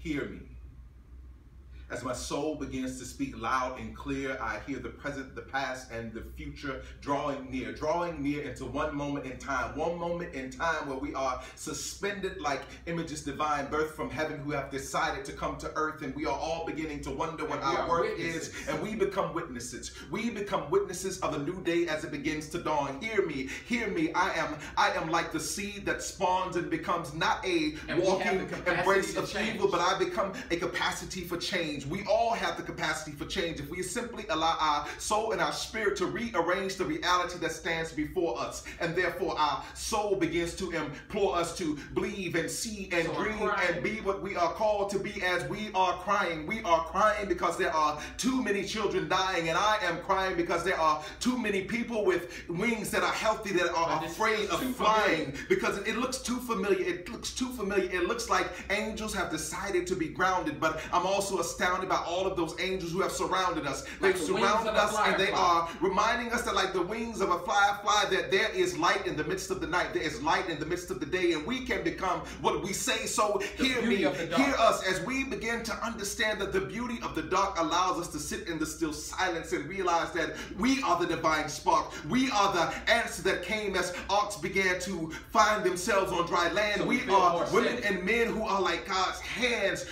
hear me. As my soul begins to speak loud and clear, I hear the present, the past, and the future drawing near into one moment in time where we are suspended like images divine, birth from heaven, who have decided to come to earth, and we are all beginning to wonder what our work is, and we become witnesses. We become witnesses of a new day as it begins to dawn. Hear me, hear me. I am like the seed that spawns and becomes not a walking embrace of evil, but I become a capacity for change. We all have the capacity for change if we simply allow our soul and our spirit to rearrange the reality that stands before us. And therefore our soul begins to implore us to believe and see and dream and be what we are called to be. As we are crying. We are crying because there are too many children dying, and I am crying because there are too many people with wings that are healthy that are afraid of flying because it looks too familiar. It looks too familiar. It looks like angels have decided to be grounded, but I'm also astounded by all of those angels who have surrounded us. They've surrounded us, and they are reminding us that like the wings of a fly, that there is light in the midst of the night. There is light in the midst of the day, and we can become what we say. So hear me, hear us as we begin to understand that the beauty of the dark allows us to sit in the still silence and realize that we are the divine spark. We are the answer that came as arcs began to find themselves on dry land. So we are women and men who are like God's hands,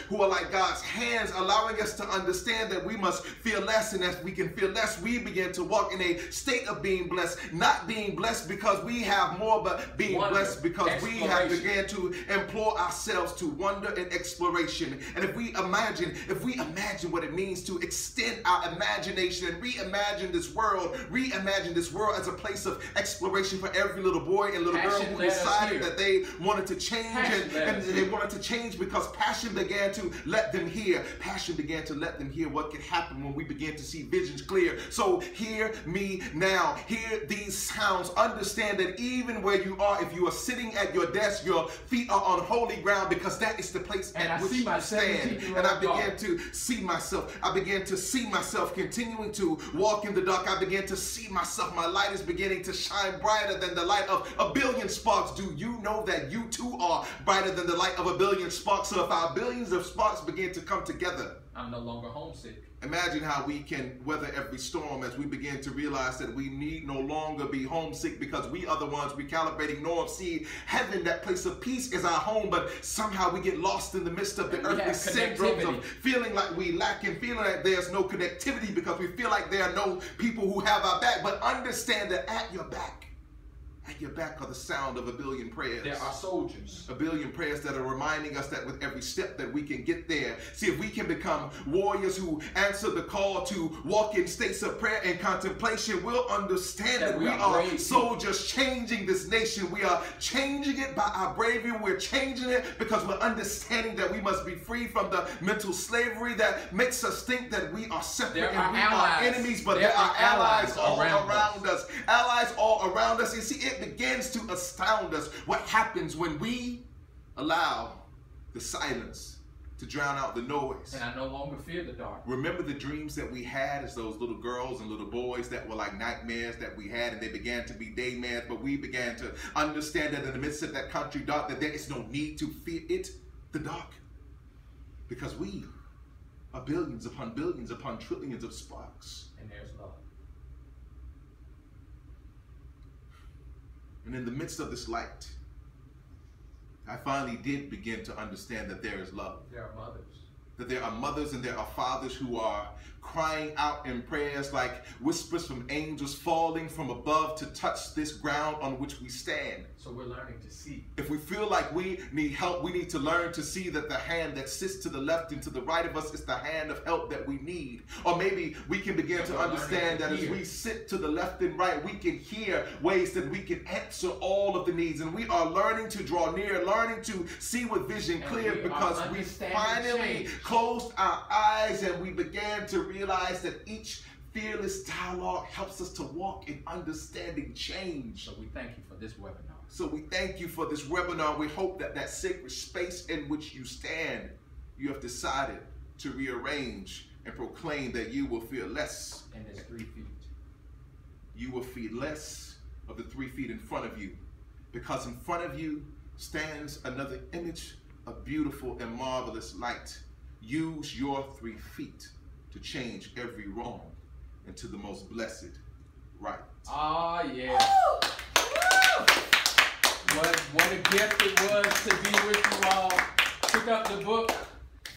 allowing us to understand that we must feel less, and as we can feel less, we begin to walk in a state of being blessed, not being blessed because we have more, but being blessed because we have began to implore ourselves to wonder and exploration. And if we imagine what it means to extend our imagination and reimagine this world as a place of exploration for every little boy and little girl who decided that they wanted to change, and they wanted to change because passion began to let them hear. Passion began to let them hear what could happen when we begin to see visions clear. So hear me now. Hear these sounds. Understand that even where you are, if you are sitting at your desk, your feet are on holy ground because that is the place at which you stand. And I began to see myself. I began to see myself continuing to walk in the dark. I began to see myself. My light is beginning to shine brighter than the light of a billion sparks. Do you know that you too are brighter than the light of a billion sparks? So if our billions of sparks begin to come together, I'm no longer homesick. Imagine how we can weather every storm as we begin to realize that we need no longer be homesick because we are the ones recalibrating north. See, heaven, that place of peace, is our home, but somehow we get lost in the midst of the earthly syndromes of feeling like we lack and feeling like there's no connectivity because we feel like there are no people who have our back. But understand that at your back are the sound of a billion prayers. There are soldiers. A billion prayers that are reminding us that with every step that we can get there. See, if we can become warriors who answer the call to walk in states of prayer and contemplation, we'll understand that we are soldiers changing this nation. We are changing it by our bravery. We're changing it because we're understanding that we must be free from the mental slavery that makes us think that we are separate and we are enemies, but there are allies all around us. Allies all around us. You see, it begins to astound us what happens when we allow the silence to drown out the noise. And I no longer fear the dark. Remember the dreams that we had as those little girls and little boys that were like nightmares that we had, and they began to be daymares, but we began to understand that in the midst of that country dark that there is no need to fear it, the dark, because we are billions upon trillions of sparks. And there's love. And in the midst of this light, I finally did begin to understand that there is love. There are mothers. That there are mothers and there are fathers who are crying out in prayers like whispers from angels falling from above to touch this ground on which we stand. So we're learning to see. If we feel like we need help, we need to learn to see that the hand that sits to the left and to the right of us is the hand of help that we need. Or maybe we can begin to understand that as we sit to the left and right, we can hear ways that we can answer all of the needs. And we are learning to draw near, learning to see with vision clear because we finally closed our eyes and we began to realize that each fearless dialogue helps us to walk in understanding change. So we thank you for this webinar. So we thank you for this webinar. We hope that that sacred space in which you stand, you have decided to rearrange and proclaim that you will fear less. And there's 3 feet. You will fear less of the 3 feet in front of you, because in front of you stands another image a beautiful and marvelous light. Use your 3 feet to change every wrong into the most blessed right. Ah, yeah. What a gift it was to be with you all. Pick up the book.